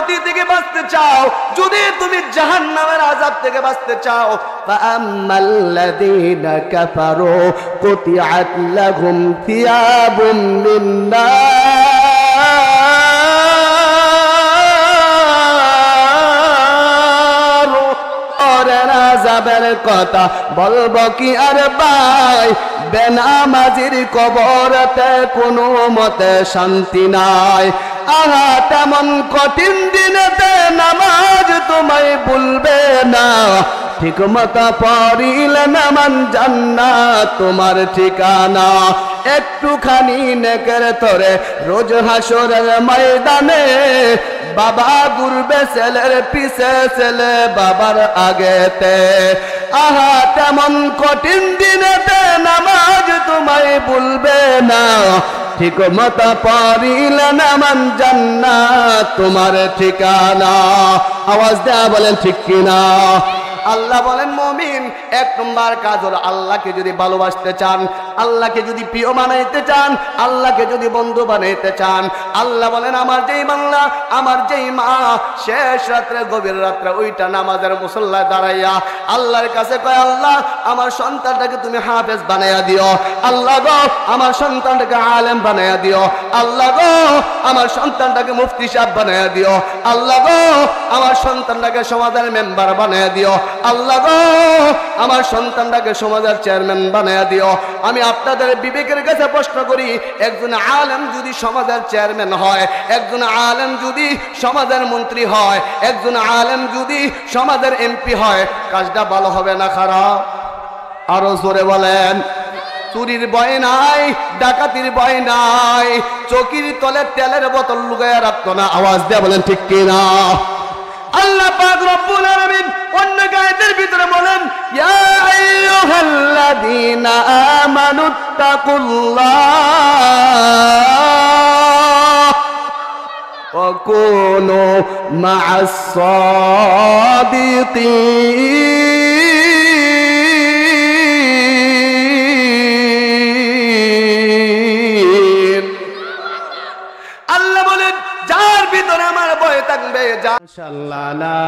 ক্ষতি থেকে বাঁচতে চাও, যদি তুমি জাহান্নামের আযাব থেকে বাঁচতে চাও, ফাআম্মাল্লাযীনা কাফারু কুতিআত লাহুম থিয়াবুম মিন নার। ওরের আযাবের কথা বলবো কি আর ভাই, বেনামাজির কবরতে কোনো মতে শান্তি নাই। আহা তেমন কঠিন দিনেতে নামাজ তোমায় ভুলবে না, ঠিক মতো পড়িলে নামান জান্নাত তোমার ঠিকানা। একটুখানি নেকের তোরে রোজ হাসরের ময়দানে, বাবা ঘুরবে ছেলের পিছে, ছেলে বাবার আগেতে। আহা তেমন কঠিন দিনেতে নামাজ তোমায় ভুলবে না, ঠিক মতো পড়িলে নামান জান্নাত তোমার ঠিকানা। আওয়াজ দেয়া বলেন ঠিক কিনা? আল্লাহ বলেন মুমিন এক নম্বর কাজ হলো আল্লাহকে যদি ভালোবাসতে চান, আল্লাহকে যদি প্রিয় বানাইতে চান, আল্লাহকে যদি বন্ধু বানাইতে চান, আল্লাহ বলেন আমার যেই বাংলা, আমার যেই মা শেষ রাত্রে গভীর রাত্রে ওইটা নামাজের মুসল্লায় দাঁড়াইয়া আল্লাহর কাছে কয়, আল্লাহ আমার সন্তানটাকে তুমি হাফেজ বানাইয়া দিও, আল্লাহ গো আমার সন্তানটাকে আলেম বানাইয়া দিও, আল্লাহ গো আমার সন্তানটাকে মুফতি সাহেব বানাইয়া দিও, আল্লাহ গো আমার সন্তানটাকে সমাজের মেম্বার বানাইয়া দিও, আল্লাহ গো আমার সন্তানটাকে সমাজের চেয়ারম্যান বানাইয়া দিও। আমি আপনাদের বিবেকের কাছে প্রশ্ন করি, একজন আলেম যদি সমাজের চেয়ারম্যান হয়, একজন আলেম যদি সমাজের মন্ত্রী হয়, একজন আলেম যদি সমাজের এমপি হয়, কাজটা ভালো হবে না খারাপ? আরো জোরে বলেন। চুরির ভয় নাই, ডাকাতির ভয় নাই, চকির তলে তেলের বোতল লুকাইয়া রাখতো না। আওয়াজ দিয়ে বলেন ঠিক কিনা? আল্লাহ পাক রব্বুল আলামিন অন্য আয়াতের ভিতরে বলেন, ইয়া আইয়ুহাল্লাযীনা আমানুত্তাকুল্লাহ ওয়া কুনু মা'আস সাদিকিন। আল্লাহ বলেন যার ভিতরে আমার ভয় থাকবে, যা ইনশাআল্লাহ লা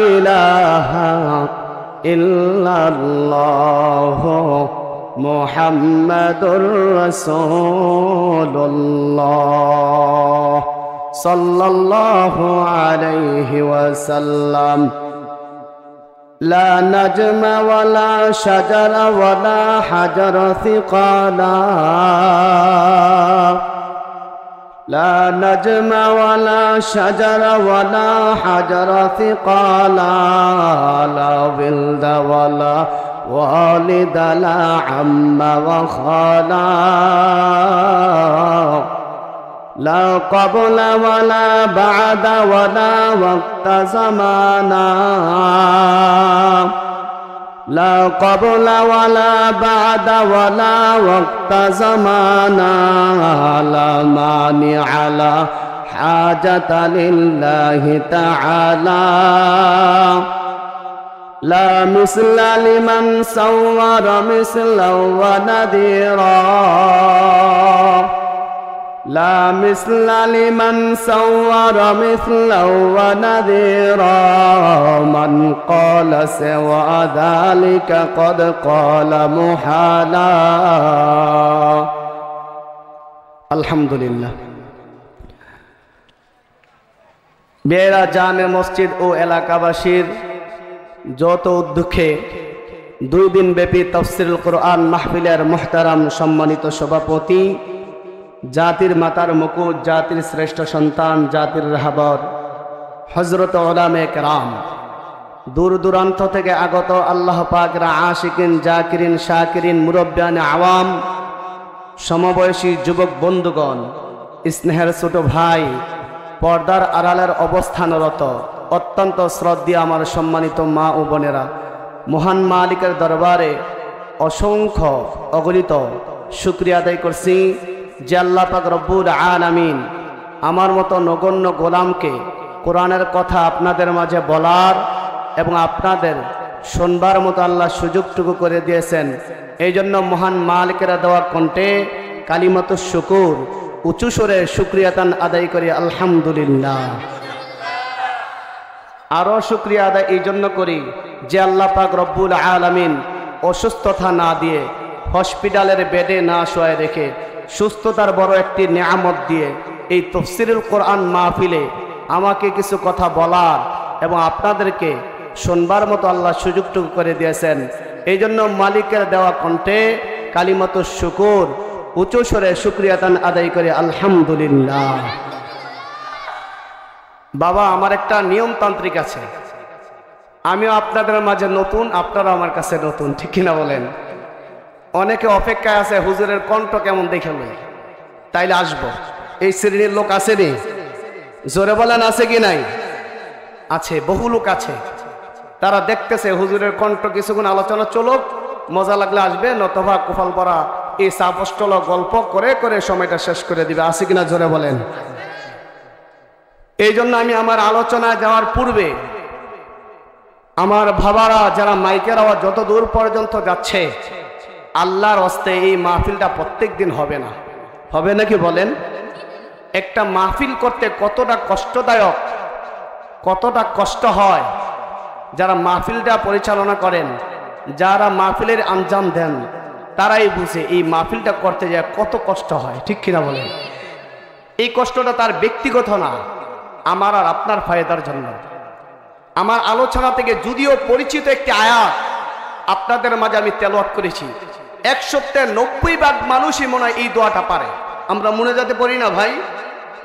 ইলাহা ইল্লাল্লাহ মুহাম্মাদুর রাসূলুল্লাহ সাল্লাল্লাহু আলাইহি ওয়াসাল্লাম। লা নাজমা ওয়ালা শাজারা ওয়ালা হাজারা সিকালা, লা নাজমা ওয়ালা শাজারা ওয়ালা হাজারা সিকালা, লা বিলদা ওয়ালা ওয়ালিদা লা আম্মা ওয়া খালা, لا قبل ولا بعد ولا وقت زمانا، لا قبل ولا بعد ولا وقت زمانا، لا مانع لا حاجة لله تعالى، لا مثل لمن صور مثلا ونذيرا، لا مثل لمن صور مثلا ونذيرا، من قال سوى ذلك قد قال محالا। আলহামদুলিল্লাহ। বেরা জামে মসজিদ ও এলাকাবাসীর যত উদ্যোগে 2 দিন ব্যাপী তাফসীরুল কোরআন মাহফিলের মুহতারাম সম্মানিত সভাপতি, জাতির মাতার মুকুট, জাতির শ্রেষ্ঠ সন্তান, জাতির রাহবর হযরত উলামায়ে কেরাম, দূর দূরান্ত থেকে আগত আল্লাহ পাকের আশিকিন, জাকিরিন, শাকিরিন, মুরব্বিয়ানে আওয়াম, সমবয়সী যুবক বন্ধুগণ, স্নেহের ছোট ভাই, পর্দার আড়ালের অবস্থানরত অত্যন্ত শ্রদ্ধেয় আমার সম্মানিত মা ও বোনেরা, মহান মালিকের দরবারে অসংখ্য অগণিত শুকরিয়া আদায় করছি যে আল্লাহ পাক রব্বুল আলামিন আমার মতো নগণ্য গোলামকে কোরআনের কথা আপনাদের মাঝে বলার এবং আপনাদের শুনবার মতো আল্লাহ সুযোগটুকু করে দিয়েছেন। এই জন্য মহান মালিকেরা দেওয়া কণ্ঠে কালিমাতু শুকুর উঁচু সুরে শুকরিয়াতান আদায় করি আলহামদুলিল্লাহ। আরও শুকরিয়া আদায় এই জন্য করি যে আল্লাহ পাক রব্বুল আলামিন অসুস্থতা না দিয়ে, হসপিটালের বেডে না শোয় রেখে, সুস্থতার বড় একটি নেয়ামত দিয়ে এই তাফসীরুল কোরআন মাহফিলে আমাকে কিছু কথা বলার এবং আপনাদেরকে শুনবার মতো আল্লাহ সুযোগটুকু করে দিয়েছেন। এই জন্য মালিকের দেওয়া কণ্ঠে কালিমাতু শুকুর উঁচু স্বরে শুকরিয়াতান আদায় করে আলহামদুলিল্লাহ। বাবা, আমার একটা নিয়মতান্ত্রিক আছে, আমিও আপনাদের মাঝে নতুন, আপনারা আমার কাছে নতুন, ঠিক কিনা বলেন? অনেকে অপেক্ষায় আছে হুজুরের কণ্ঠ কেমন দেখে লই, তাইলে আসবো। এই শ্রেণীর লোক আসেনি? জোরে বলেন আছে কি নাই? আছে, বহু লোক আছে। তারা দেখতেছে হুজুরের কণ্ঠ কিছুক্ষণ আলোচনা চলুক, মজা লাগলে আসবে, নতবা কোফাল পরা এই সাপষ্টল গল্প করে করে সময়টা শেষ করে দিবে। আছে কিনা জোরে বলেন? এই জন্য আমি আমার আলোচনায় যাওয়ার পূর্বে আমার ভাবারা যারা মাইকের আওয়াজ যত দূর পর্যন্ত যাচ্ছে, আল্লাহর হস্তে এই মাহফিলটা প্রত্যেক দিন হবে না, হবে নাকি বলেন? একটা মাহফিল করতে কতটা কষ্টদায়ক, কতটা কষ্ট হয়, যারা মাহফিলটা পরিচালনা করেন, যারা মাহফিলের আঞ্জাম দেন, তারাই বুঝে এই মাহফিলটা করতে যায় কত কষ্ট হয়, ঠিক কিনা বলেন? এই কষ্টটা তার ব্যক্তিগত না, আমার আর আপনার ফায়দার জন্য। আমার আলোচনা থেকে যদিও পরিচিত একটি আয়াত আপনাদের মাঝে আমি তেলাওয়াত করেছি, 190% মানুষই মনে হয় এই দোয়াটা পারে। আমরা মনে যাতে পড়ি না ভাই,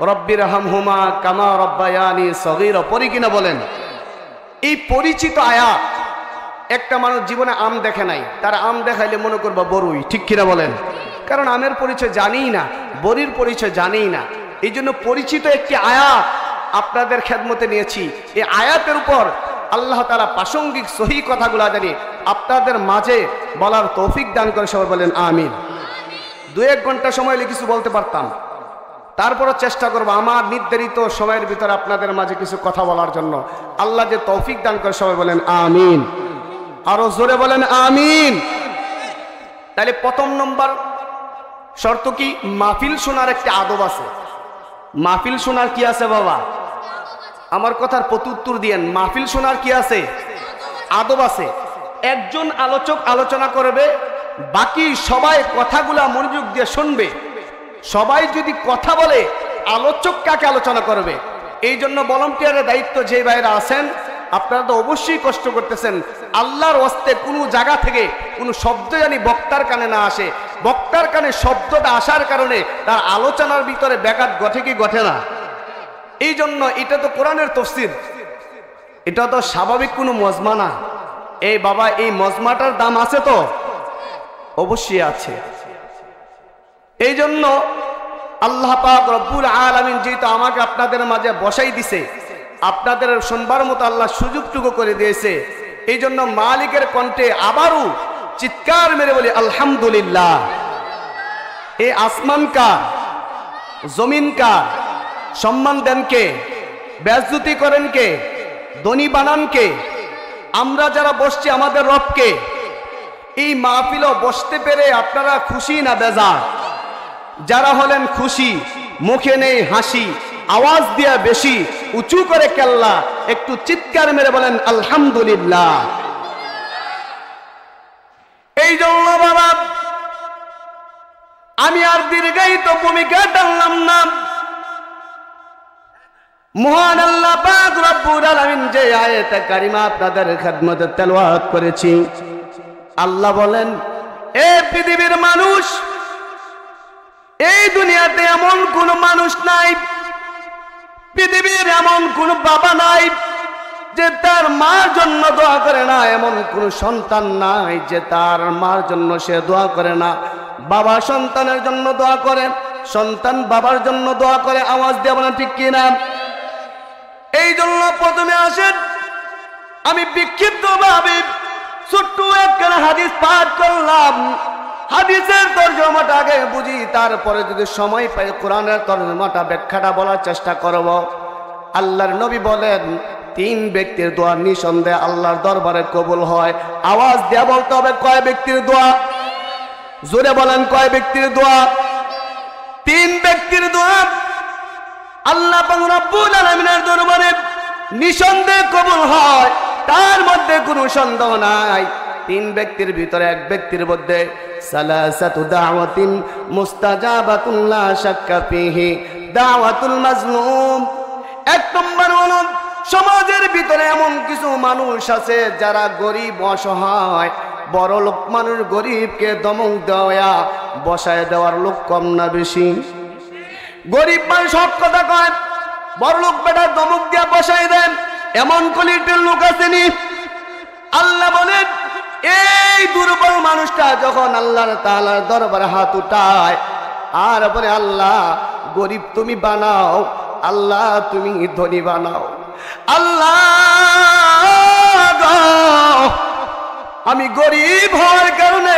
রব্বির হামহুমা কামা রব্বায়ানি সগীরা, পড়ি কিনা বলেন? এই পরিচিত আয়াত একটা মানুষ জীবনে আম দেখে নাই, তার আম দেখাইলে মনে করবা বড়ই, ঠিক কিনা বলেন? কারণ আমের পরিচয় জানিই না, বড়ির পরিচয় জানিই না। এই জন্য পরিচিত একটি আয়াত আপনাদের খেদমতে নিয়েছি। এই আয়াতের উপর আল্লাহ তাআলা প্রাসঙ্গিক সহি কথাগুলো জানি আপনাদের মাঝে বলার তৌফিক দান করে, সবাই বলেন আমিন। 2-1 ঘন্টা সময় হলে কিছু বলতে পারতাম, তারপরও চেষ্টা করবো আমার নির্ধারিত সময়ের ভিতরে আপনাদের মাঝে কিছু কথা বলার জন্য। আল্লাহ যে তৌফিক দান করে, সবাই বলেন আমিন। আরো জোরে বলেন আমিন। তাহলে প্রথম নম্বর শর্ত কি? মাহফিল শোনার একটা আদব আছে। মাহফিল শোনার কি আছে বাবা? আমার কথার প্রত্যুত্তর দিয়েন। মাহফিল শোনার কি আছে? আদব আছে। একজন আলোচক আলোচনা করবে, বাকি সবাই কথাগুলা মনোযোগ দিয়ে শুনবে। সবাই যদি কথা বলে, আলোচক কাকে আলোচনা করবে? এই জন্য ভলান্টিয়ারের দায়িত্ব যে ভাইরা আছেন, আপনারা তো অবশ্যই কষ্ট করতেছেন, আল্লাহর হস্তে কোনো জায়গা থেকে কোনো শব্দ জানি বক্তার কানে না আসে। বক্তার কানে শব্দটা আসার কারণে তার আলোচনার ভিতরে ব্যাঘাত ঘটে কি ঘটে না? এই জন্য এটা তো কোরআনের তাফসীর, এটা তো স্বাভাবিক কোনো মজমা না। এই বাবা, এই মজমাটার দাম আছে তো? অবশ্যই আছে। এই জন্য আল্লাহ পাক রব্বুল আলামিন যেহেতু আমাকে আপনাদের মাঝে বসাই দিছে, আপনাদের শুনবার মতো আল্লাহ সুযোগটুকু করে দিয়েছে, এই জন্য মালিকের কণ্ঠে আবারও চিৎকার মেরে বলি আলহামদুলিল্লাহ। এই আসমান কার, জমিন কার? সম্মান দেন কে? বেজ্জতি করেন কে? ধনী বানান কে? আমরা যারা বসছি আমাদের রবকে। এই মাহফিলও বসতে পেরে আপনারা খুশি না বেজার? যারা হলেন খুশি, মুখে নেই হাসি, আওয়াজ দিয়া বেশি, উঁচু করে কেল্লা, একটু চিৎকার মেরে বলেন আলহামদুলিল্লাহ। এই জন্য বাবা, আমি আর দীর্ঘায়িত ভূমিকা টানলাম না। মহান আল্লাহ পাক রব্বুল আলামিন যে আয়াতে কারিমা আপনাদের খেদমতে তেলাওয়াত করেছি, আল্লাহ বলেন, এ পৃথিবীর মানুষ, এই দুনিয়াতে এমন কোন মানুষ নাই, পৃথিবীর এমন কোন বাবা নাই যে তার মার জন্য দোয়া করে না, এমন কোন সন্তান নাই যে তার মার জন্য সে দোয়া করে না। বাবা সন্তানের জন্য দোয়া করে, সন্তান বাবার জন্য দোয়া করে। আওয়াজ দিয়ে বলেন ঠিক কিনা? এই জন্য প্রথমে আসেন, আমি বিক্ষিপ্ত ভাবে ছোট্ট একখানা হাদিস পাঠ করলাম। হাদিসের তরজমাটা আগে বুঝি, তারপরে যদি সময় পাই কোরআনের তরজমাটা ব্যাখ্যাটা বলার চেষ্টা করব। আল্লাহর নবী বলেন 3 ব্যক্তির দোয়া নিঃসন্দেহে আল্লাহর দরবারে কবুল হয়। আওয়াজ দিয়ে বলতে হবে কয় ব্যক্তির দোয়া? জোরে বলেন কয় ব্যক্তির দোয়া? 3 ব্যক্তির দোয়া আল্লাহ পাক রব্বুল আলামিনের দরবারে নিঃসন্দেহে কবুল হয়, তার মধ্যে কোনো সন্দেহ নাই। 3 ব্যক্তির ভিতরে এক ব্যক্তির মধ্যে সালাসাতু দাওয়াতিন মুস্তাজাবাতুন লা শাক্কা ফিহি দাওয়াতুল মাজলুম। 1 নম্বর হলো সমাজের ভিতরে এমন কিছু মানুষ আছে যারা গরিব অসহায়, বড় লোক মানুষ গরিবকে দমক দেওয়া বসায় দেওয়ার লোক কম না বেশি? গরিব মানুষ সব কথা কয়, বড় লোক বেটা দমক দিয়া বসায় দেন, এমন কোয়ালিটির লোক আসেনি? আল্লাহ বলেন এই দুর্বল মানুষটা যখন আল্লাহর তাআলার দরবারে হাত উঠায় আর বলে আল্লাহ গরিব তুমি বানাও, আল্লাহ তুমি ধনী বানাও, আল্লাহ আমি গরিব হওয়ার কারণে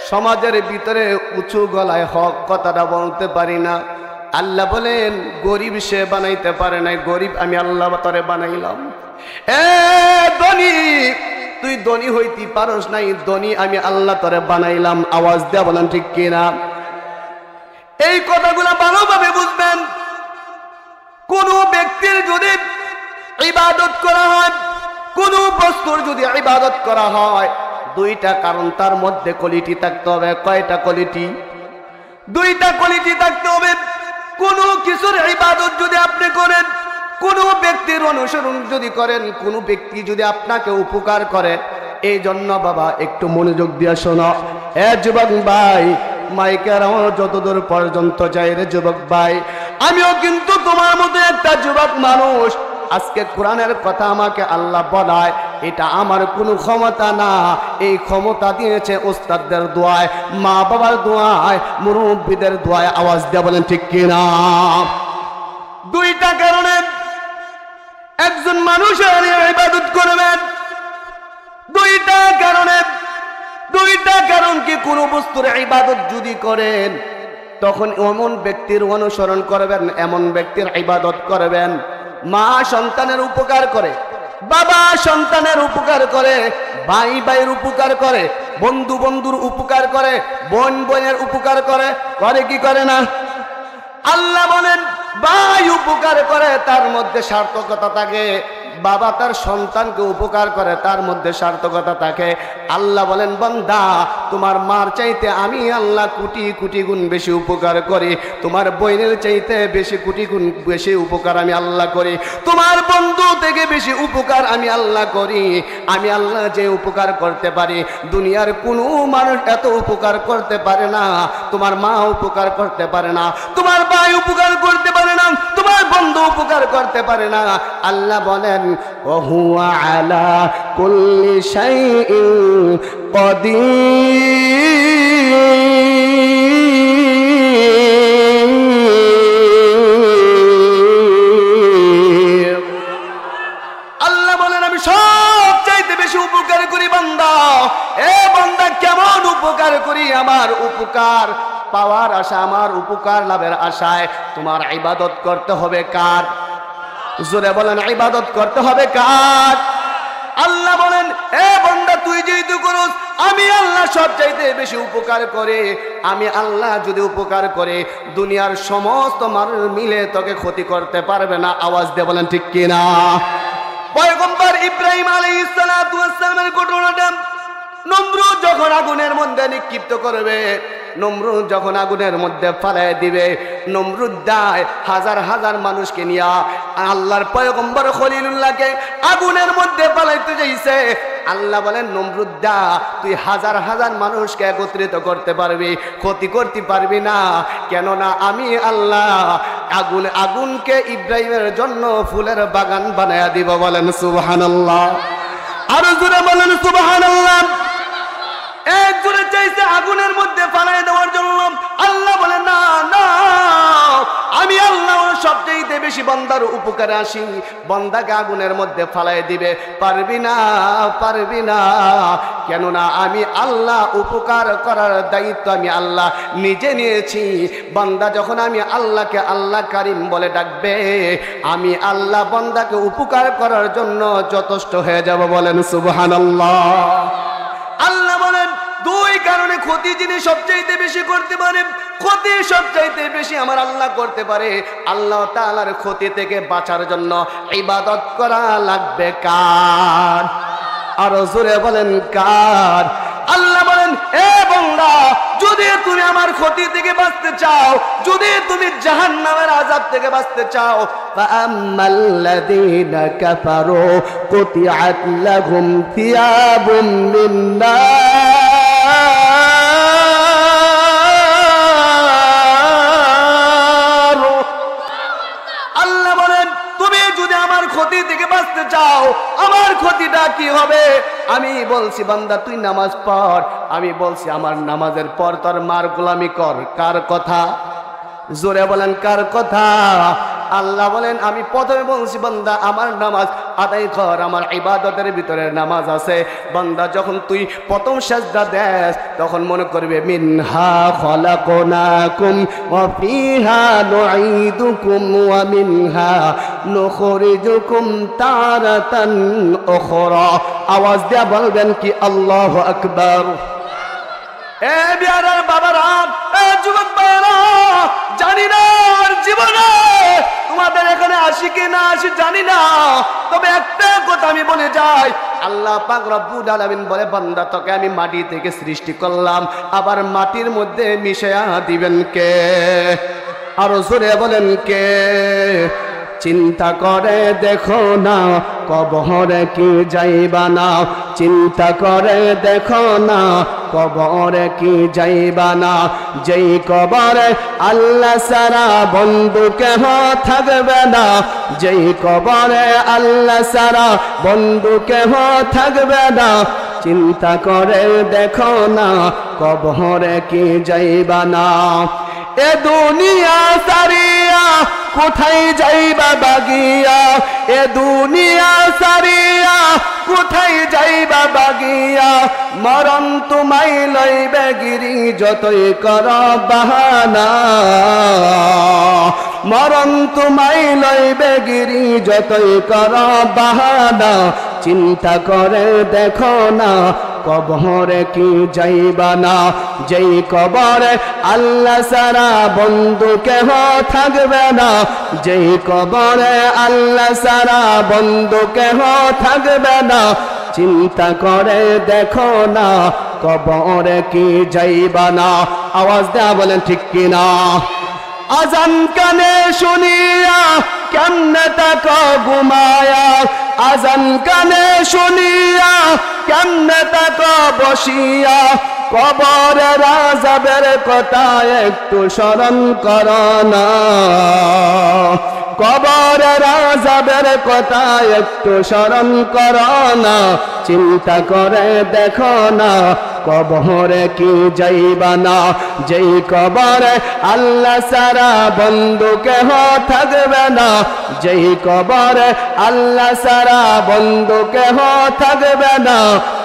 সমাজের ভিতরে উঁচু গলায় হক কথাটা বলতে পারি না। আল্লাহ বলেন গরিব সে বানাইতে পারে নাই, গরিব আমি আল্লাহ তরে বানাইলাম। ধনী তুই ধনী হইতে পারস নাই, ধনী আমি আল্লাহ তরে বানাইলাম। আওয়াজ দেয়া বলেন ঠিক কিনা? এই কথাগুলো ভালোভাবে বুঝবেন। কোন ব্যক্তির যদি ইবাদত করা হয়, কোন বস্তুর যদি ইবাদত করা হয়, 2টা কারণ তার মধ্যে কোয়ালিটি থাকতে হবে। কয়টা কোয়ালিটি? 2টা কোয়ালিটি থাকতে হবে। কোন কিছুর ইবাদত যদি আপনি করেন, কোন ব্যক্তির অনুসরণ যদি করেন, কোন ব্যক্তি যদি আপনাকে উপকার করে, এই জন্য বাবা একটু মনোযোগ দিয়ে শোনো। যুবক ভাই, মাইকের আওয়াজ যতদূর পর্যন্ত যায় রে যুবক ভাই, আমিও কিন্তু তোমার মতো একটা যুবক মানুষ। আজকে কোরআনের কথা আমাকে আল্লাহ বলায়, এটা আমার কোনো ক্ষমতা না, এই ক্ষমতা দিয়েছে ওস্তাদদের দোয়ায়, মা বাবার দোয়ায়, মুরব্বীদের দোয়ায়। আওয়াজ দিয়ে বলেন ঠিক কিনা? 2টা কারণে একজন মানুষের ইবাদত করবেন। 2টা কারণে, 2টা কারণ কি? কোন বস্তুর ইবাদত যদি করেন তখন এমন ব্যক্তির অনুসরণ করবেন, এমন ব্যক্তির ইবাদত করবেন। মা সন্তানের উপকার করে, বাবা সন্তানের উপকার করে, ভাই ভাইয়ের উপকার করে, বন্ধু বন্ধুর উপকার করে, বোন বোনের উপকার করে, করে কি করে না? আল্লাহ বলেন ভাই উপকার করে তার মধ্যে সার্থকতা থাকে, বাবা তার সন্তানকে উপকার করে তার মধ্যে সার্থকতা থাকে। আল্লাহ বলেন বান্দা তোমার মার চাইতে আমি আল্লাহ কোটি কোটি গুণ বেশি উপকার করি, তোমার বোনের চাইতে বেশি কোটি গুণ বেশি উপকার আমি আল্লাহ করি, তোমার বন্ধু থেকে বেশি উপকার আমি আল্লাহ করি। আমি আল্লাহ যে উপকার করতে পারি দুনিয়ার কোনো মানুষ এত উপকার করতে পারে না। তোমার মা উপকার করতে পারে না, তোমার ভাই উপকার করতে পারে না, তোমার বন্ধু উপকার করতে পারে না। আল্লাহ বলেন ওহুয়া আলা কুল্লি শাইইন কদির। আল্লাহ বলেন আমি সব চাইতে বেশি উপকার করি বান্দা। বান্দা কেমন উপকার করি? আমার উপকার পাওয়ার আশা, আমার উপকার লাভের আশায় তোমার ইবাদত করতে হবে কার? জোরে বলেন ইবাদত করতে হবে কার? আল্লাহ বলেন বান্দা তুই যেহেতু করস, আমি আল্লাহ সব চাইতে বেশি উপকার করে। আমি আল্লাহ যদি উপকার করে দুনিয়ার সমস্ত মানুষ মিলে তোকে ক্ষতি করতে পারবে না। আওয়াজ দিয়ে বলেন ঠিক কিনা? পয়গম্বর ইব্রাহিম আলাইহিস সালাতু ওয়াস সালামের ঘটনাটা, নমরুদ যখন আগুনের মধ্যে নিক্ষিপ্ত করবে, নমরুদ যখন আগুনের মধ্যে ফেলে দিবে, নমরুদ দায় হাজার হাজার মানুষকে নিয়ে আল্লাহর পয়গম্বর খলিলুল্লাহকে আগুনের মধ্যে ফেলাইতে যাইছে। আল্লাহ বলেন নমরুদ দা তুই হাজার হাজার মানুষকে একত্রিত করতে পারবি, ক্ষতি করতে পারবি না। কেননা আমি আল্লাহ আগুনকে ইব্রাহিমের জন্য ফুলের বাগান বানায়া দিব। বলেন সুবহানাল্লাহ। আরো জোরে বলেন সুবহানাল্লাহ। একজনে চাইছে আগুনের মধ্যে ফালাই দেওয়ার জন্য। আল্লাহ বলে না না, আমি আল্লাহ সবচেয়ে বেশি বান্দার উপকারে আসি, বান্দাকে আগুনের মধ্যে ফালাই দিবে পারবি না, পারবি না। কেননা আমি আল্লাহ উপকার করার দায়িত্ব আমি আল্লাহ নিজে নিয়েছি। বান্দা যখন আমি আল্লাহকে আল্লাহ কারিম বলে ডাকবে, আমি আল্লাহ বান্দাকে উপকার করার জন্য যথেষ্ট হয়ে যাব। বলেন সুবহানাল্লাহ। আল্লাহ বলেন দুই কারণে ক্ষতি যিনি সবচাইতে বেশি করতে পারে, ক্ষতি সবচাইতে বেশি আমার আল্লাহ করতে পারে। আল্লাহ তাআলার ক্ষতি থেকে বাঁচার জন্য ইবাদত করা লাগবে কার? আরো জোরে বলেন কার? আল্লাহ বলেন এ বান্দা, যদি তুমি আমার ক্ষতি থেকে বাঁচতে চাও, যদি তুমি জাহান্নামের আযাব থেকে বাঁচতে চাও, ফাআম্মাল্লাযীনা কাফারু কুতিআত লাহুম থিয়াবুম মিন নার। আল্লাহ বলেন তুমি যদি আমার ক্ষতি থেকে বাঁচতে চাও, আমার ক্ষতিটা কি হবে? আমি বলছি বান্দা তুই নামাজ পড়, আমি বলছি আমার নামাজের পর তোর মার গোলামি কর। কার কথা? জোরে বলেন কার কথা? আল্লাহ বলেন আমি প্রথমে বলছি বান্দা আমার নামাজ আদায় কর, আমার ইবাদতের ভিতরে নামাজ আছে। বান্দা যখন তুই প্রথম সাজদা দেস তখন মনে করবে মিনহা খলাকনাকুম ওয়া ফিহা নুঈদুকুম ওয়া মিনহা নুখরিজুকুম তারাতান উখরা। আওয়াজ দিয়া বলবেন কি আল্লাহু আকবার। এ বিয়ারার বাবারা, এ যুবক ভাইরা, জানি না আর জীবনে তোমাদের এখানে আসি কি না আসি জানি না, তবে একটা কথা আমি বলে যাই, আল্লাহ পাক রব্বুল আলামিন বলে বান্দা তোকে আমি মাটি থেকে সৃষ্টি করলাম, আবার মাটির মধ্যে মিশায়া দিবেন কে? আরো জোরে বলেন কে? চিন্তা করে দেখো না কবরে কি যাইবা না, চিন্তা করে দেখো না কবরে কি যাইবা না। যেই কবরে আল্লাহ সারা বন্ধু কেহ থাকবে না, যেই কবরে আল্লাহ সারা বন্ধু কেহ থাকবে না, চিন্তা করে দেখো না কবরে কি যাইবা না। এ দুনিয়া সারিয়া কোথায় যাইবা বাগিয়া, এ দুনিয়া সারিয়া কোথায় যাইবা বাগিয়া, মরণ তোমায় লইবে গিরি যতই কর বাহানা, মরণ তোমায় লইবে গিরি যতই কর বাহানা। চিন্তা করে দেখো না কবরে কি যাইবা না, যেই কবরে আল্লাহ সারা বন্ধু কেহ থাকবে না, যেই কবরে আল্লাহ সারা বন্ধু কেহ থাকবে না, চিন্তা করে দেখো না কবরে কি যাইবা না। আওয়াজ দেয়া বলেন ঠিক কিনা? আজান কানে শুনিয়া কেমনে তাকো ঘুমায়া, আজান কানে শুনিয়া কেমনে তাকো বসিয়া, কবরের আযাবের কথা একটু স্মরণ কর না, কবরের আযাবের কথা একটু স্মরণ কর না। চিন্তা করে দেখো না কবরে কি যাইবা না, যেই কবরে আল্লাহ সারা বন্ধু কেহ থাকবে না, যেই কবরে আল্লাহ সারা বন্ধু কেহ থাকবে না,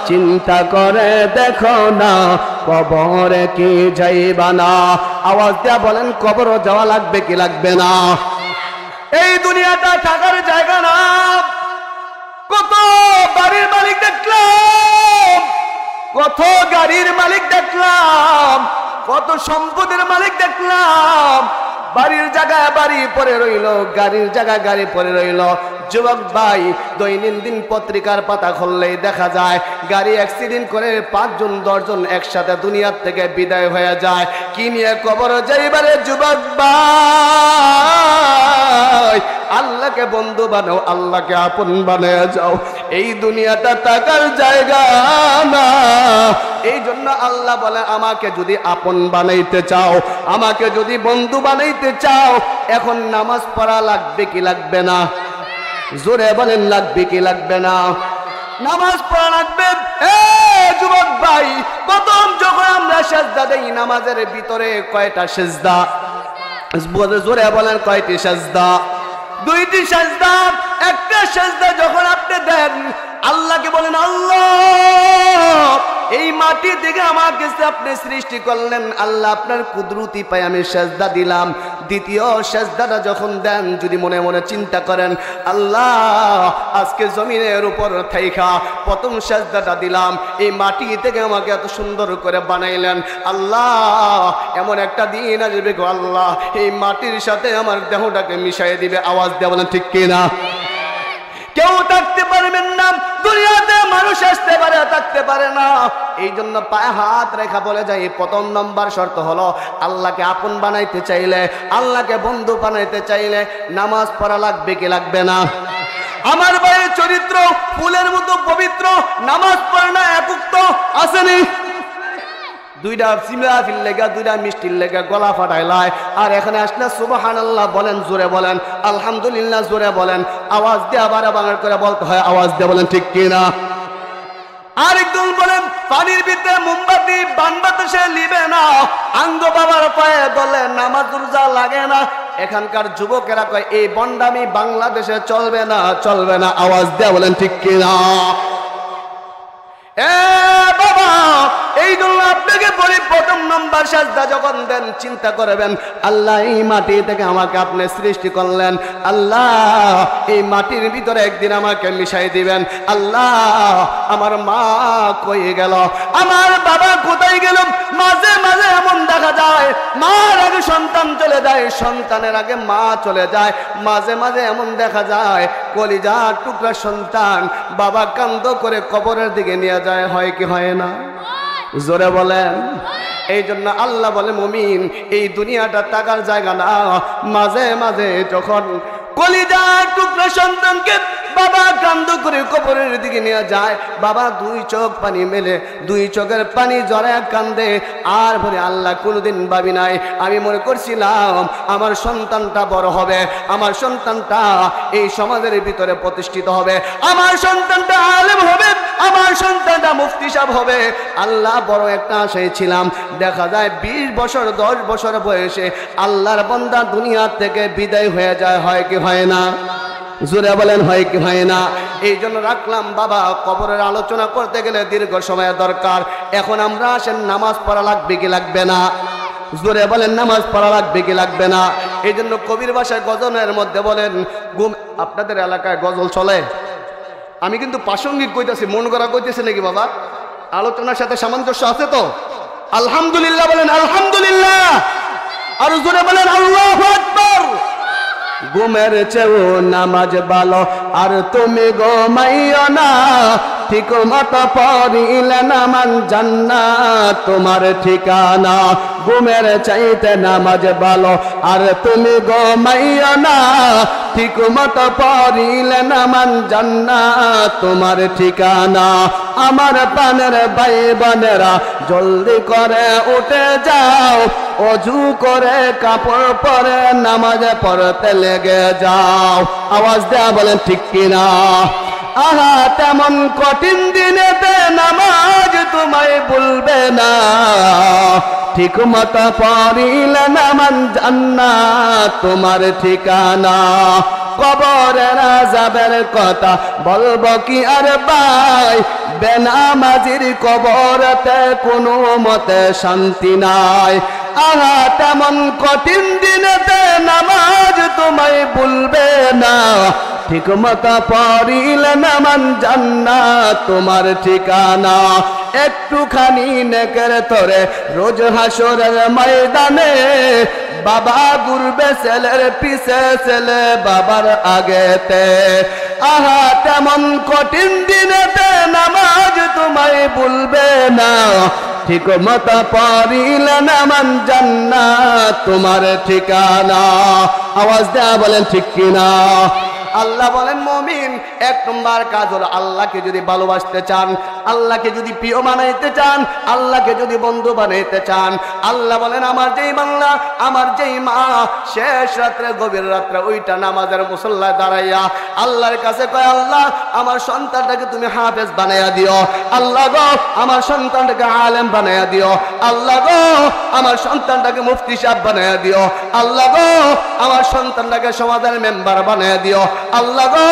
চিন্তা করে দেখো না কবরে কি যাইবা না। আওয়াজ দিয়া বলেন কবর যাওয়া লাগবে কি লাগবে না? এই দুনিয়াটা থাকার জায়গা না। কত বাড়ির মালিক দেখলাম, কত গাড়ির মালিক দেখলাম, কত সম্পদের মালিক দেখলাম, বাড়ির জায়গায় বাড়ি পড়ে রইল, গাড়ির জায়গায় গাড়ি পড়ে রইল। যুবক ভাই, দৈনন্দিন পত্রিকার পাতা খুললেই দেখা যায় গাড়ি অ্যাক্সিডেন্ট করে 5 জন 10 জন একসাথে দুনিয়ার থেকে বিদায় হয়ে যায়। কি নিয়ে কবর যাইবারে যুবক ভাই? আল্লাহকে বন্ধু বানাও, আল্লাহকে আপন বানায় যাও। এই দুনিয়াটা টাকার জায়গা না। এই জন্য আল্লাহ বলে আমাকে যদি আপন বানাইতে চাও, আমাকে যদি বন্ধু বানাইতে চাও, এখন নামাজ পড়া লাগবে কি লাগবে না? জোরে বলেন লাগবে কি লাগবে না? নামাজ পড়া লাগবে। যুবক ভাই, প্রথম যখন আমরা সেজদা দেই নামাজের ভিতরে কয়টা সেজদা? জোরে বলেন কয়টি সেজদা? 2টি সেজদা। একটা সেজদা যখন আপনি দেন আল্লাহকে বলেন, আল্লাহ এই মাটি থেকে আমাকে আপনি সৃষ্টি করলেন, আল্লাহ আপনার কুদরতি পায়ে আমি সেজদা দিলাম। দ্বিতীয় সেজদাটা যখন দেন, যদি মনে মনে চিন্তা করেন, আল্লাহ আজকে জমিনের উপর থাইকা প্রথম সেজদাটা দিলাম, এই মাটি থেকে আমাকে এত সুন্দর করে বানাইলেন, আল্লাহ এমন একটা দিন আসবে গো আল্লাহ এই মাটির সাথে আমার দেহটাকে মিশাই দিবে। আওয়াজ দিয়ে বলেন ঠিক কিনা? কেউ থাকতে পারবেন না, দুনিয়াতে মানুষ আসতে পারে, থাকতে পারে না। এই জন্য পায়ে হাত রেখা বলে যায়, প্রথম নম্বর শর্ত হলো আল্লাহকে আপন বানাইতে চাইলে, আল্লাহকে বন্ধু বানাইতে চাইলে নামাজ পড়া লাগবে কি লাগবে না? আমার ভাইয়ের চরিত্র ফুলের মতো পবিত্র, নামাজ পড়ে না একুক্ত আসেনি? দুইটা সিমলা ফিল লেগা, দুইটা মিষ্টির লেগা গলা ফাটাইলায়, আর এখানে আসলে সুবহানাল্লাহ বলেন, জোরে বলেন, আলহামদুলিল্লাহ জোরে বলেন, আওয়াজ দিয়ে আবার বাংলা করে বলতে হয়, আওয়াজ দিয়ে বলেন ঠিক কিনা? আরেকজন বলেন পানির ভিতরে মোমবাতি বানবাতাসে লিবে না, আঙ্গ বাবার পায়ে দলে নামাজ রোজা লাগে না। এখানকার যুবকেরা কয় এই বন্ডামি বাংলাদেশে চলবে না, চলবে না। আওয়াজ দিয়ে বলেন ঠিক কিনা? বাবা এই জন্য আপনাকে বলি, প্রথম নম্বর সাজদা যখন দেন চিন্তা করবেন, আল্লাহ এই মাটি থেকে আমাকে আপনি সৃষ্টি করলেন, আল্লাহ এই মাটির ভিতরে একদিন আমাকে মিশাই দিবেন। আল্লাহ আমার মা কই গেল, আমার বাবা কোথায় গেল? মাঝে মাঝে এমন দেখা যায় মার আগে সন্তান চলে যায়, সন্তানের আগে মা চলে যায়। মাঝে মাঝে এমন দেখা যায় কলিজার টুকরা সন্তান বাবা কান্দ করে কবরের দিকে নিয়ে যায়, হয় কি হয় না? জোরে বলেন। এই জন্য আল্লাহ বলে, মুমিন এই দুনিয়াটা টাকার জায়গা না। মাঝে মাঝে যখন কলিজার টুকরা সন্তানকে বাবা কান্দ করে কবরের দিকে নিয়ে যায়, বাবা দুই চোখ পানি মেলে, দুই চোখের পানি জড়ায় কান্দে, আর বলে আল্লাহ কোনোদিন ভাবি নাই, আমি মনে করছিলাম আমার সন্তানটা বড় হবে, আমার সন্তানটা এই সমাজের ভিতরে প্রতিষ্ঠিত হবে, আমার সন্তানটা আলেম হবে, আমার সন্তানটা মুফতি সাহেব হবে। আল্লাহ বড় একটা আশায় ছিলাম, দেখা যায় 20 বছর 10 বছর বয়সে আল্লাহর বান্দা দুনিয়া থেকে বিদায় হয়ে যায়, হয় কি হয় না? জোরে বলেন হয় কি হয় না? এই জন্য রাখলাম বাবা, কবরের আলোচনা করতে গেলে দীর্ঘ সময় দরকার। এখন আমরা আসেন নামাজ পড়া লাগবে কি লাগবে না? জোরে বলেন নামাজ পড়া লাগবে কি লাগবে না? এই জন্য কবির ভাষায় গজলের মধ্যে বলেন, আপনাদের এলাকায় গজল চলে? আমি কিন্তু প্রাসঙ্গিক কইতেছি, মন করা কইতেছে নাকি বাবা? আলোচনার সাথে সামঞ্জস্য আছে তো? আলহামদুলিল্লাহ বলেন, আলহামদুলিল্লাহ। আর জোরে বলেন আল্লাহু আকবার। ঘুমের চেয়েও নামাজ ভালো, আর তুমি ঘুমাইও না, ঠিক মতো পড়িলে নামাজ জান্নাত তোমার ঠিকানা। ঘুমের চাইতে নামাজ ভালো, আর তুমি ঘুমাইও না, ঠিক মতো পড়িলে নামাজ জান্নাত তোমার ঠিকানা। আমার প্রাণের ভাই বোনেরা জলদি করে উঠে যাও, অজু করে কাপড় পরে নামাজ পড়তে লেগে যাও। আওয়াজ দেয়া বলেন ঠিক কিনা? আহা তেমন কঠিন দিনেতে নামাজ তোমায় ভুলবে না, ঠিক মতো পড়িলে নামাজ জান্নাত তোমার ঠিকানা। কবরের আযাবের কথা বলবো কি আর ভাই, বেনামাজির কবরতে কোনো মতে শান্তি নাই। আহা তেমন কঠিন দিনেতে নামাজ তোমায় ভুলবে না, ঠিক মতো পড়িলে নামাজ জান্নাত তোমার ঠিকানা। একটুখানি নেকের তোরে রোজ হাসরের ময়দানে, বাবা ঘুরবে ছেলের পিছে, ছেলে বাবার আগেতে। আহা তেমন কঠিন দিনেতে নামাজ তোমায় ভুলবে না, ঠিক মতো পড়িলে নামাজ জান্নাত তোমার ঠিকানা। আওয়াজ দেয়া বলেন ঠিক কিনা? আল্লাহ বলেন মুমিন এক নম্বর কাজ হলো আল্লাহকে যদি ভালোবাসতে চান, আল্লাহকে যদি প্রিয় বানাইতে চান, আল্লাহকে যদি বন্ধু বানাইতে চান, আল্লাহ বলেন আমার যেই বাংলা, আমার যেই মা শেষ রাত্রে গভীর রাত্রে ওইটা নামাজের মুসল্লায় দাঁড়াইয়া আল্লাহর কাছে কয়, আল্লাহ আমার সন্তানটাকে তুমি হাফেজ বানাইয়া দিও, আল্লাহ গো আমার সন্তানটাকে আলেম বানাইয়া দিও, আল্লাহ গো আমার সন্তানটাকে মুফতি সাহেব বানাইয়া দিও, আল্লাহ গো আমার সন্তানটাকে সমাজের মেম্বার বানাইয়া দিও, আল্লাহ গো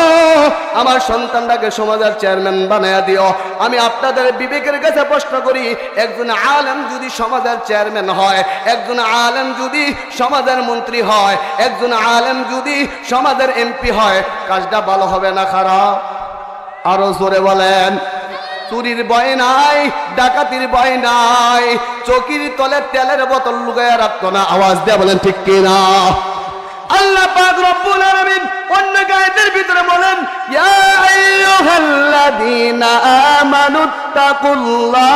আমার সন্তানটাকে সমাজের চেয়ারম্যান বানায়া দিও। আমি আপনাদের বিবেকের কাছে প্রশ্ন করি, একজন আলেম যদি সমাজের চেয়ারম্যান হয়, একজন আলেম যদি সমাজের মন্ত্রী হয়, একজন আলেম যদি সমাজের এমপি হয়, কাজটা ভালো হবে না খারাপ? আরো জোরে বলেন। চুরির ভয় নাই, ডাকাতির ভয় নাই, চকির তলে তেলের বোতল লুকায়া রাখতো না। আওয়াজ দিয়ে বলেন ঠিক কিনা? আল্লাহ পাক রব্বুল আলামিন অন্য আয়াতের ভিতরে বলেন, ইয়া আইয়ুহাল্লাযীনা আমানুত্তাকুল্লাহ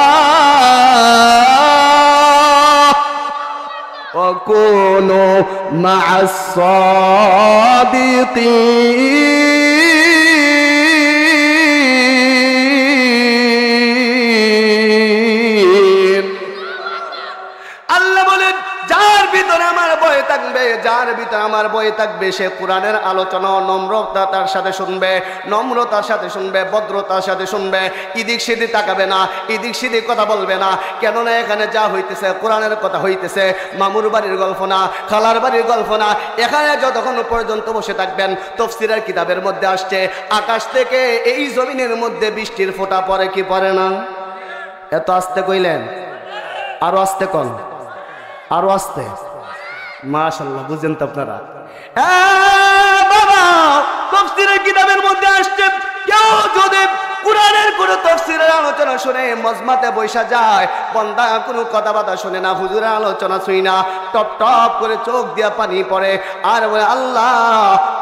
ওয়া কুনু মা'আস সাদিকিন। আল্লাহ বলেন, যার ভিতরে আমার ভয় থাকবে, যার ভিতরে আমার ভয় থাকবে, সে কোরআনের আলোচনা নম্রতার সাথে শুনবে, নম্রতার সাথে শুনবে, ভদ্রতার সাথে শুনবে, ইদিক সিদিক তাকাবে না, ইদিক সিদিক কথা বলবে না। কেননা এখানে যা হইতেছে কোরআনের কথা হইতেছে, মামুর বাড়ির গল্প না, খালার বাড়ির গল্প না। এখানে যতক্ষণ পর্যন্ত বসে থাকবেন, তাফসীরের কিতাবের মধ্যে আসছে, আকাশ থেকে এই জমিনের মধ্যে বৃষ্টির ফোঁটা পড়ে কি পড়ে না? এত আস্তে কইলেন, আরো আস্তে কন, আরো আস্তে। মাশাআল্লাহ, বুঝেন তো আপনারা? বাবা, তাফসীরের কিতাবের মধ্যে আসছে, কেউ যদি কুরআনের কোনো তাফসীরের আলোচনা শুনে মজমাতে বৈশা যায়, বান্দা কোনো কথাবার্তা শুনে না, হুজুরের আলোচনা শুই না, টপ টপ করে চোখ দিয়া পানি পড়ে আর বলে, আল্লাহ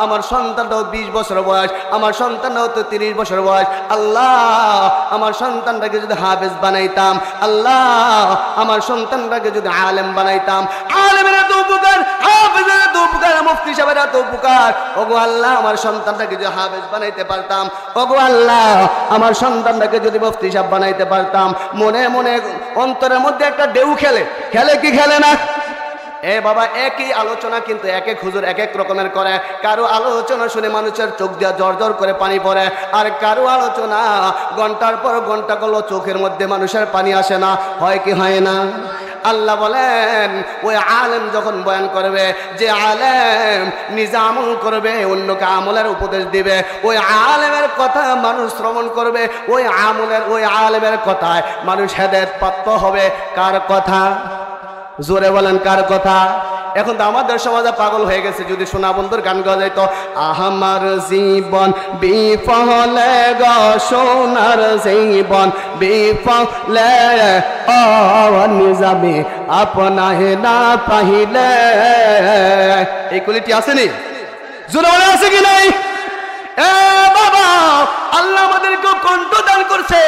আমার সন্তানটাও 20 বছর বয়স, আমার সন্তানটাও তো 30 বছর বয়স, আল্লাহ আমার সন্তানটাকে যদি হাফেজ বানাইতাম, আল্লাহ আমার সন্তানটাকে যদি আলেম বানাইতাম, আলেমের এত উপকার, হাফেজের এত উপকার, মুফতি সাহেবের এত উপকার, ওগো আল্লাহ আমার সন্তানটাকে যদি হাফেজ বানাইতে পারতাম, ওগো আল্লাহ আমার সন্তানটাকে যদি মুফতি সাহেব বানাইতে পারতাম। মনে মনে অন্তরের মধ্যে একটা ঢেউ খেলে, খেলে কি খেলে না? এ বাবা, একই আলোচনা কিন্তু এক এক হুজুর এক এক রকমের করে। কারো আলোচনা শুনে মানুষের চোখ দিয়ে জর জর করে পানি পড়ে, আর কারো আলোচনা ঘন্টার পর ঘন্টা করলো চোখের মধ্যে মানুষের পানি আসে না। হয় কি হয় না? আল্লাহ বলেন, ওই আলেম যখন বয়ান করবে, যে আলেম নিজে আমল করবে, অন্যকে আমলের উপদেশ দিবে, ওই আলেমের কথা মানুষ শ্রবণ করবে, ওই আলেমের কথায় মানুষ হেদায়েত প্রাপ্ত হবে। কার কথা? জোরে বলেন, কার কথা? এখন তো আমাদের সমাজে পাগল হয়ে গেছে, যদি সোনা বন্ধুর গান গাওয়া যাইতো, আমার জীবন বিফলে গো সোনার জীবন বিফলে, যাবে আপনাহে না পাহিলে। এই কলিটি আসেনি? জোরে বলে আছে কি নাই? এ বাবা, আল্লাহ আমাদেরকে কণ্ঠ দান করছে।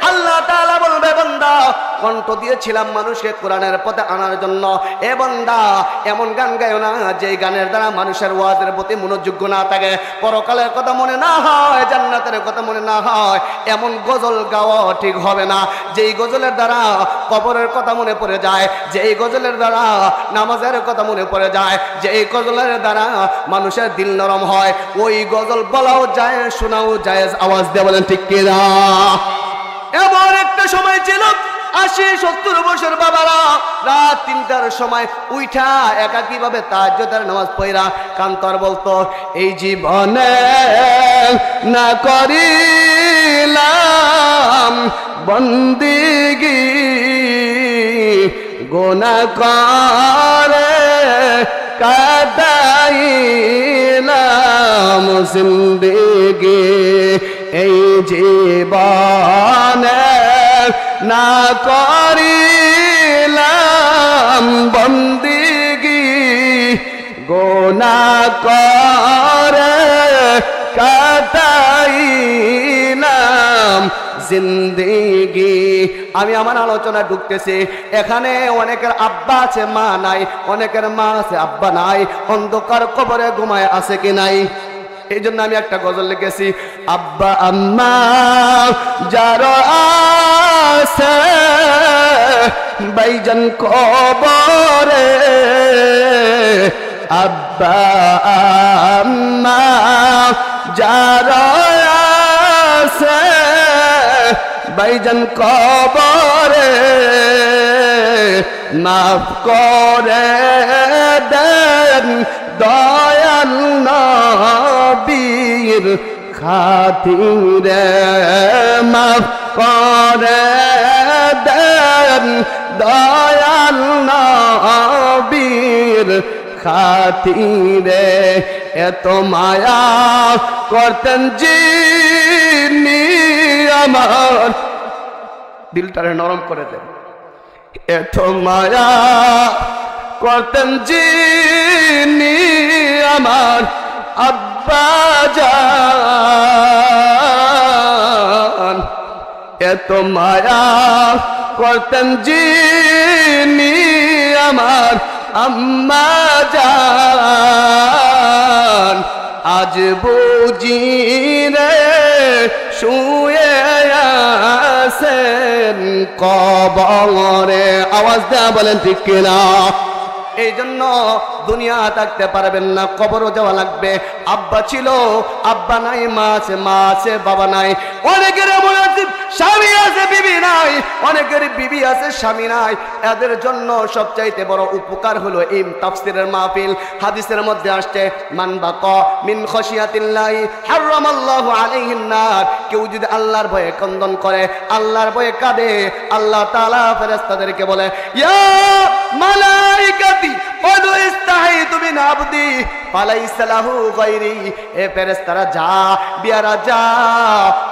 আল্লাহ তাআলা বলবে, বান্দা কণ্ঠ দিয়েছিলাম মানুষকে কোরআনের পথে আনার জন্য। এ বান্দা, এমন গান গায়ো না যে গানের দ্বারা মানুষের ওয়াজের প্রতি মনোযোগ্য না থাকে, পরকালের কথা মনে না হয়, জান্নাতের কথা মনে না হয়, এমন গজল গাওয়া ঠিক হবে না। যেই গজলের দ্বারা কবরের কথা মনে পড়ে যায়, যেই গজলের দ্বারা নামাজের কথা মনে পড়ে যায়, যেই গজলের দ্বারা মানুষের দিল নরম হয়, ওই গজল বলাও যায়, শোনাও যায়। আওয়াজ দিয়ে বলেন ঠিক কিনা? এমন একটা সময় ছিল, 80-70 বছর বাবারা রাত 3টার সময় উঠা একাকীভাবে তাহাজ্জুদের নামাজ পড়া কান্তর বলতো, এই জীবনে না করিলাম বন্দিগি, গুনাহ করে কাটাইলাম জিন্দেগি, এই জীবনে না করিলাম বন্দিগি, গুনাহ করে কাটাইলাম জিন্দেগি। আমি আমার আলোচনা ঢুকতেছি, এখানে অনেকের আব্বা আছে, মা নাই, অনেকের মা আছে, আব্বা নাই, অন্ধকার কবরে ঘুমায় আছে কি নাই? এই জন্য আমি একটা গজল লিখেছি, আব্বা আম্মা যার আছে ভাইজান কবরে, আব্বা আম্মা যার আছে ভাইজান কবরে, মাফ করে দেন দয়াল নবী খাতিরে মাফ করে দেন দয়াল নবীর খাতিরে এত মায়া করতেন যিনি আমার দিলটারে নরম করে দেন এত মায়া করতেন যিনি আমার আব্বা জান এত মায়া করতেন যিনি আমার আম্মা জান আজ বুঝি রে শুয়ে আছেন কবরে আওয়াজ দেয়া বলেন ঠিক কিনা এই জন্য দুনিয়া থাকতে পারবেন না কবরও যাওয়া লাগবে আব্বা ছিল আব্বা নাই মা আছে বাবা নাই অনেকের এমন আছে স্বামী আছে বিবি নাই অনেকের বিবি আছে স্বামী নাই এদের জন্য সবচাইতে বড় উপকার হলো এই তাফসীরের মাহফিল হাদিসের মধ্যে আসছে মান বাকা মিন খাশিয়াতিল্লাহি হারামাল্লাহু আলাইহিন নার কেউ যদি আল্লাহর ভয়ে ক্রন্দন করে আল্লাহর ভয়ে কাঁদে আল্লাহ তাআলা ফেরেশতাদেরকে বলে ইয়া মালাইকাতি قد استحيت من عبدي فليس له غيري এ ফেরেশতারা যা বিয়ারা যা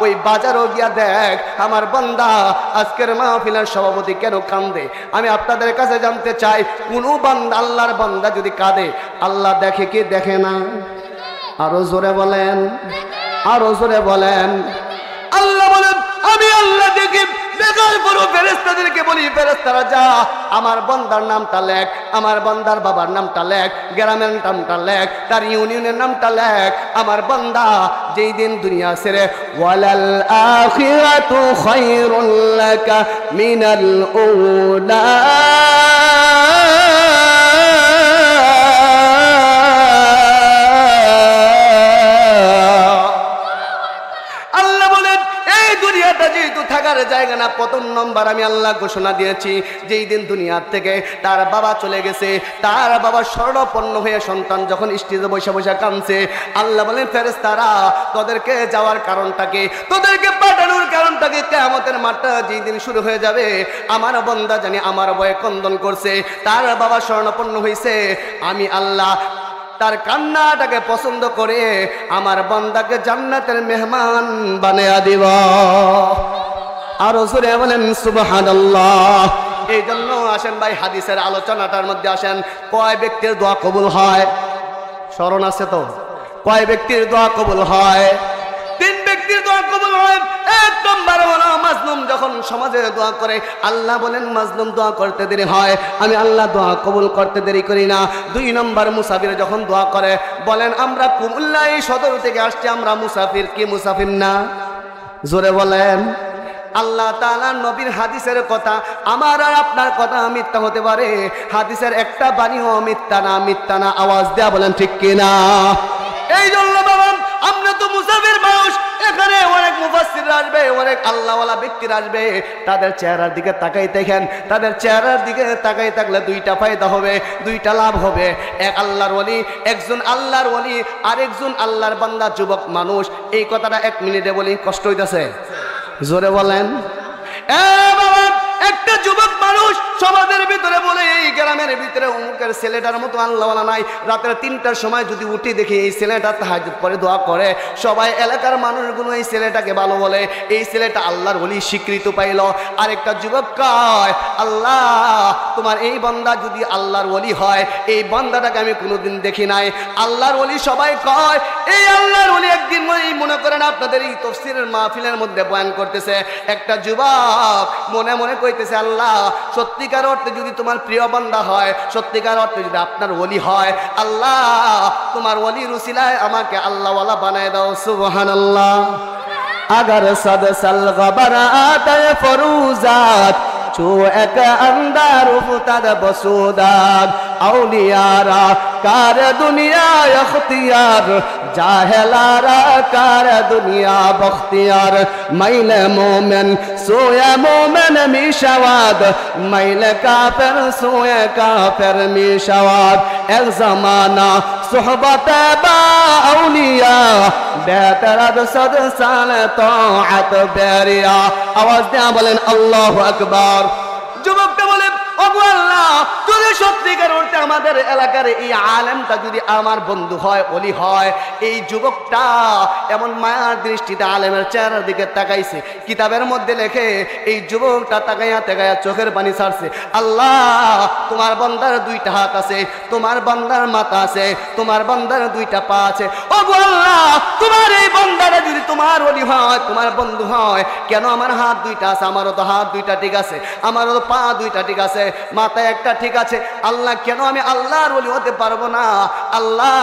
ওই বাজারও গিয়া দেখ আমার বান্দা আজকের মাহফিলের সভাপতি কেন কাঁদে আমি আপনাদের কাছে জানতে চাই কোন বান্দা আল্লাহর বান্দা যদি কাঁদে আল্লাহ দেখে কি দেখে না আরো জোরে বলেন আরো জোরে বলেন আল্লাহ বলেন আমি আল্লাহ দেখি দেখার পর ফেরেশতাদেরকে বলি ফেরেশতারা যা আমার বান্দার নামটা লেখ আমার বান্দার বাবার নামটা লেখ গ্রামের নামটা লেখ তার ইউনিয়নের নামটা লেখ আমার বান্দা যেই দিন দুনিয়া ছেড়ে ওয়ালাল আখিরাতু খায়রুল লাকা মিনাল উলা থাকার জায়গা না প্রথম নম্বর আমি আল্লাহ ঘোষণা দিয়েছি যেই দিন দুনিয়া থেকে তার বাবা চলে গেছে তার বাবা স্বর্ণপন্ন হয়ে সন্তান যখন স্টেজে বসে বসে কাঁদছে আল্লাহ বলেন ফেরেশতারা তোদেরকে যাওয়ার কারণটাকে তোদেরকে পাঠানোর কারণটাকে কিয়ামতের মাঠটা যেই দিন শুরু হয়ে যাবে আমার বান্দা জানি আমার ভয়ে ক্রন্দন করছে তার বাবা স্বর্ণপন্ন হয়েছে আমি আল্লাহ তার কান্নাটাকে পছন্দ করে আমার বান্দাকে জান্নাতের মেহমান বানিয়ে দিব আরো জোরে বলেন সুবহানাল্লাহ এই জন্য আসেন ভাই হাদিসের আলোচনাটার মধ্যে আসেন কয় ব্যক্তির দোয়া কবুল হয় স্মরণ আছে তো কয় ব্যক্তির দোয়া কবুল হয় তিন ব্যক্তির দোয়া কবুল হয় এক নম্বর হলো মাজলুম যখন সমাজে দোয়া করে আল্লাহ বলেন মাজলুম দোয়া করতে দেরি হয় আমি আল্লাহ দোয়া কবুল করতে দেরি করি না দুই নম্বর মুসাফির যখন দোয়া করে বলেন আমরা কুমিল্লা সদর থেকে আসছি আমরা মুসাফির কি মুসাফির না জোরে বলেন আল্লাহ তাআলা নবীর হাদিসের কথা আমার আর আপনার কথা মিথ্যা হতে পারে হাদিসের একটা বাণীও মিথ্যা না আওয়াজ দেয়া বলেন ঠিক কিনা এই জন্য বাবা আমরা তো মুসাফির মানুষ এখানে অনেক মুফাসসির আসবে অনেক আল্লাহওয়ালা ব্যক্তি আসবে তাদের চেহারার দিকে তাকাই দেখেন তাদের চেহারার দিকে তাকাই থাকলে দুইটা ফায়দা হবে দুইটা লাভ হবে এক আল্লাহর ওলি একজন আল্লাহর ওলি আরেকজন আল্লাহর বান্দা যুবক মানুষ এই কথাটা এক মিনিটে বলি কষ্ট হইতাছে জোরে বলেন বাবা একটা যুবক মানুষ সমাজের ভিতরে বলে এই গ্রামের ভিতরে অমুকের ছেলেটার মতো আল্লাহওয়ালা নাই রাতের 3টার সময় যদি উঠি দেখি এই ছেলেটা তাহাজ্জুদ পড়ে দোয়া করে সবাই এলাকার মানুষগুলো এই ছেলেটাকে ভালো বলে এই ছেলেটা আল্লাহর ওলি স্বীকৃতি পাইল আরেকটা যুবক কয় আল্লাহ তোমার এই বান্দা যদি আল্লাহর ওলি হয় এই বান্দাটাকে আমি কোনোদিন দেখি নাই আল্লাহর ওলি সবাই কয় এই আল্লাহর ওলি একদিন মনে করেন আপনাদের এই তাফসীরের মাহফিলের মধ্যে বয়ান করতেছে একটা যুবক মনে মনে কইতেছে আল্লাহ সত্যিকার অর্থে যদি তোমার প্রিয় বান্দা হয় সত্যিকার অর্থে যদি আপনার ওলি হয় আল্লাহ তোমার ওলির উসিলায় আমাকে আল্লাহওয়ালা বানায় দাও সুবহানাল্লাহ अगर सद सल गबरात फरूजात चो एक अंदर उफ्ताद बसूदात औलियारा कार दुनिया अख्तियार जाहलारा कार दुनिया बख्तियार मैल मोमिन सोया मोमिन मिशवाद मैल काफिर सोया काफिर मिशवाद एक जमाना सोहबत बा औलिया বেহতরাদ সদ সালে তাআত বেরিয়া। আওয়াজ দেয়া বলেন আল্লাহু আকবার। যুবকটা বলে ওগো আল্লাহ, যদি সত্যিকার অর্থে আমাদের এলাকার এই আলেমটা যদি আমার বন্ধু হয়, ওলি হয়, এই যুবকটা এমন মায়ার দৃষ্টিতে আলেমের চেহারার দিকে তাকাইছে, কিতাবের মধ্যে লেখে এই যুবকটা তাকাইয়া তাকাইয়া চোখের পানি ছাড়ছে। আল্লাহ, তোমার বান্দার দুইটা হাত আছে, তোমার বান্দার মাথা আছে, তোমার বান্দার দুইটা পা আছে। ওগো আল্লাহ, তোমার এই বান্দারা যদি তোমার ওলি হয়, তোমার বন্ধু হয়, কেন আমার হাত দুইটা আছে? আমারও তো হাত দুইটা ঠিক আছে, আমারও তো পা দুইটা ঠিক আছে, মাথায় একটা ঠিক আছে। আল্লাহ, কেন আমি আল্লাহর ওলি হতে পারবো না? আল্লাহ,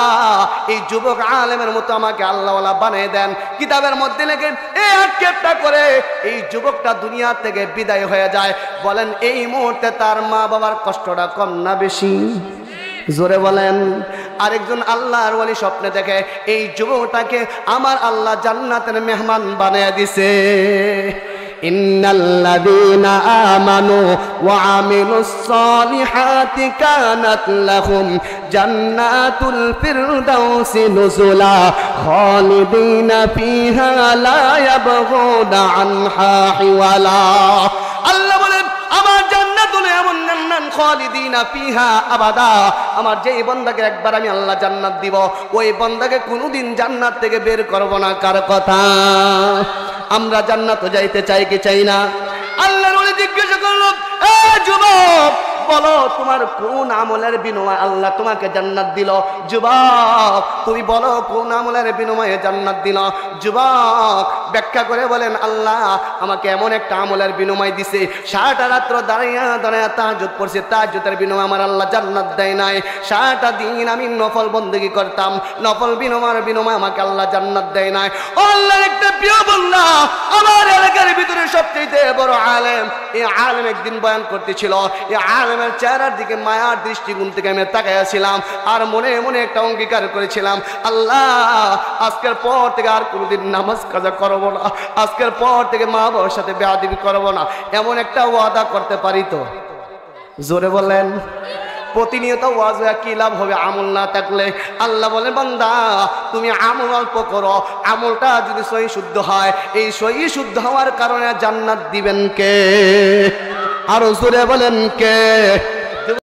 এই যুবক আলেমের মতো আমাকে আল্লাহওয়ালা বানিয়ে দেন। কিতাবের মধ্যে লেখে এই আক্ষেপটা করে এই যুবকটা দুনিয়া থেকে বিদায় হয়ে যায়। বলেন এই মুহূর্তে তার মা বাবার কষ্টটা কম না বেশি? জোরে বলেন। আরেকজন আল্লাহর ওলি স্বপ্নে দেখে এই যুবকটাকে আমার আল্লাহ জান্নাতের মেহমান বানিয়ে দিছে। ইন্নাল্লাযীনা আমানু ওয়া আমিলুস সালিহাতি কানাত লাহুম জান্নাতুল ফিরদাউসি নুজুলা খালিদিনা ফিহা লা ইয়াবগুনা আনহা হিওয়ালা। আল্লাহ বলেন আমার জান্নাতুল এমন জান্নাত খালিদিনা ফিহা আবাদা। আমার যেই বান্দাকে একবার আমি আল্লাহ জান্নাত দিব, ওই বান্দাকে কোনোদিন জান্নাত থেকে বের করব না। কার কথা? আমরা জান্নাতে যাইতে চাই কি চাই না? আল্লাহর ওলি জিজ্ঞাসা করল, এ যুবক, বলো তোমার কোন আমলের বিনিময়ে আল্লাহ তোমাকে জান্নাত দিল? যুবক, তুমি বলো কোন আমলের বিনিময়ে জান্নাত দিল? যুবক ব্যাখ্যা করে বলেন, আল্লাহ আমাকে এমন একটা আমলের বিনিময় দিছে, সারাটা রাত্র দাঁড়াইয়া দাঁড়াইয়া তাহাজ্জুদ পড়ছি, তাহাজ্জুদের বিনিময়ে আমার আল্লাহ জান্নাত দেয় নাই। সারাটা দিন আমি নফল বন্দেগী করতাম, নফল বিনিময়ে আমাকে আল্লাহ জান্নাত দেয় নাই। ও আল্লাহর একটা প্রিয় বান্দা, আমার এলাকার ভিতরে সবচেয়ে বড় আলেম, এই আলেম একদিন বয়ান করতেছিল। এই আলেমের চেহারার দিকে মায়ার দৃষ্টিকোণ থেকে আমি তাকাইয়াছিলাম, আর মনে মনে একটা অঙ্গীকার করেছিলাম, আল্লাহ আজকের পর থেকে আর কোনোদিন নামাজ কাজা করবো না, আজকের পর থেকে মা বাবার সাথে বেয়াদবি করবো না। এমন একটা ওয়াদা করতে পারি তো? জোরে বলেন। প্রতিনিয়ত ওয়াজ হয়ে কি লাভ হবে আমল না থাকলে? আল্লাহ বলে, বান্দা তুমি আমল অল্প করো, আমলটা যদি সহি শুদ্ধ হয়, এই সহি শুদ্ধ হওয়ার কারণে জান্নাত দিবেন কে? আরো জোরে বলেন কে?